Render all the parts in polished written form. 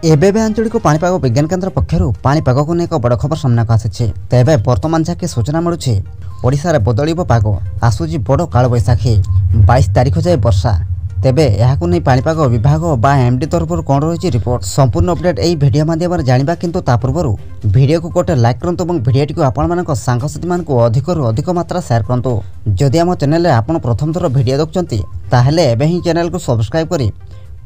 एबे आंचलिक पाणीपाग विज्ञान केन्द्र पक्षर पाणीपाग को एक बड़ खबर सामना को आसी। तेबे वर्तमान जहाँकि सूचना मिलूँ ओडिशा बदल पाग आसूची बड़ कालबैशाखी 22 तारिख जाए वर्षा। तेबे यहाकू नहीं पाणीपाग विभाग बा एमडी तरफ कौन रही रिपोर्ट संपूर्ण अपडेट यही भिडियो माध्यम जाना किंतु ता पूर्व भिडियो को गोटे लाइक करंतु और भिडियोटी को आपण सांगसाथी मान अधिक अधिक मात्रा शेयर करंतु। जदि आम चैनल आपण प्रथम थर भिडियो देखुंती ताहले एबे ही चैनल को सब्सक्राइब करी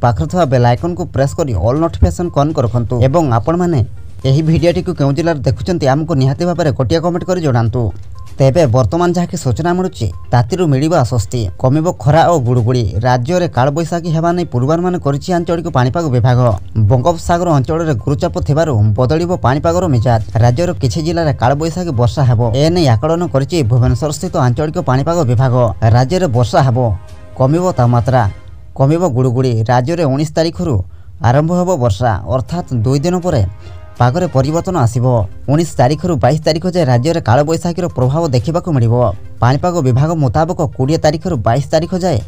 पाखरे थवा बेल आइकन को प्रेस करी ऑल नोटिफिकेशन ऑन कर रखंतु एवं आपण माने एही भिडियोटी को केउ जिल्ला देखुचंती आमको निहाती भाबरे गोटिया कमेंट करी जणांतु। तेबे वर्तमान जहाँकि सूचना मिलूँ तातीरू मिलिबा आश्वस्ति कमिबो खरा और गुड़गुड़ी राज्य में कालबैशाखी हेबा नै पूर्वानुमान करिछि आंचलिक पाणीपाग विभाग। बंगोपसागर अंचल में गुरुचाप थिबारु बदलिबो पाणीपागर मिजाज राज्यर किछि जिल्ला रे कालबैशाखी वर्षा हेबो एने आकलन करिछि भुवनेश्वर स्थित आंचलिक पाणीपाग विभाग। राज्य में वर्षा हेबो कमिबो तापमात्रा कमिबो गुड़गुड़ी राज्य में 19 तारिख आरंभ हेबो वर्षा अर्थात 2 दिन पर पागरे परिवर्तन आसिबो। 19 तारिख 22 तारिख जाए राज्य में कालबैशाखीर प्रभाव देखा मिलिबो। पाणीपाग विभाग मुताबक 20 तारिख 22 तारिख जाए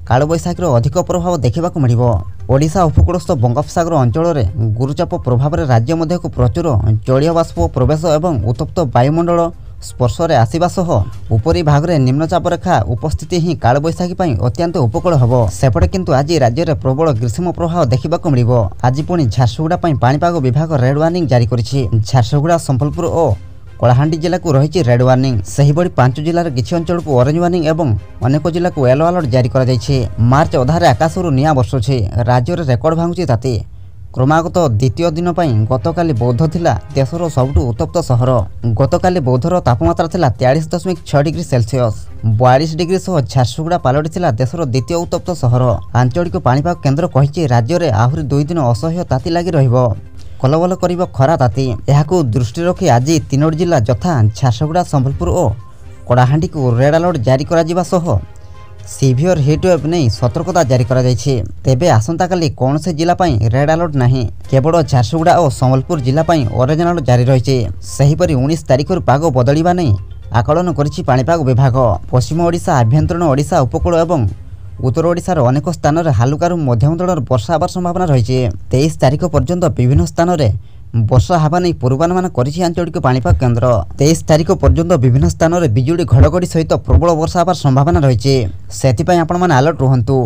कालबैशाखीर अधिक प्रभाव देखा मिलिबो। ओडिशा उपकूलस्थ बंगोपसागर अंचल में गुरुचाप प्रभाव में राज्य मध्य को प्रचुर जलीय बाष्प प्रवेश और उत्तप्त वायुमंडल स्पर्श में आसवा सह उपरी भाग में निम्नचाप रेखा उपस्थिति ही कालबैशाखी अत्यंत उपकूल हम। सेपटे किंतु आज राज्य में प्रबल ग्रीष्म प्रभाव देखा मिलिबो। आज पुणी झारसुगुड़ा पाणीपाग विभाग रेड वार्निंग जारी करिछि। झारसुगुड़ा संबलपुर और कलाहांडी जिला को रही रेड वार्निंग। सेहिबड़ी 5 जिलार किछि अंचल को ऑरेंज वार्निंग एवं अनेक जिला को येलो अलर्ट जारी करा जायछि। मार्च अधारे आकाशरू निया बर्षुछि राज्य में रेकर्ड भांगुछि ताती। क्रमागत द्वितीय दिन गतकाली बौद्ध थिला देशर सबुठु उत्तप्त सहर। गतकाली बौद्धर तापमात्रा थिला 43.6 डिग्री सेल्सियस 42 डिग्री सह झारसुगुड़ा पालटिथिला देशर द्वितीय उत्तप्त सहर। आंचलिक पाणीपाग केन्द्र कहिछि राज्य में आहुरी 2 दिन असह्य ताती लागि रहिबो कलबल करिबो खरा ताती। एहाकू दृष्टि रखी आज 3 जिला यथा झारसुगुड़ा संबलपुर और कलाहांडी को रेड अलर्ट जारी करा जिबा सह सीवियर हिटवेव नहीं सतर्कता जारी करा जायछि। तेबे आसंता काली कौन से जिला पाई रेड अलर्ट नहीं केवल झारसुगुड़ा और संबलपुर जिला पाई ऑरेंज अलर्ट जारी रही। सेहिपरि 19 तारिख पाग बदलिबा नहीं आकलन करिछि पाणीपाग विभाग। पश्चिम ओडिशा आभ्यंतरण ओडिशा उपकूल एवं उत्तर ओडिशार अनेक स्थान में हालुकारु मध्यम धरणर वर्षा हेबार संभावना रही। 23 तारिख पर्यंत विभिन्न स्थान में वर्षा हेबा नहीं पूर्वानुमान करिछि आंचलिक पाणीपाग केन्द्र। 23 तारिख पर्यंत विभिन्न स्थान में बिजुली घड़घड़ी सहित प्रबल वर्षा हेबार संभावना रही। सेथिपाई आपण माने अलर्ट रुहंतु।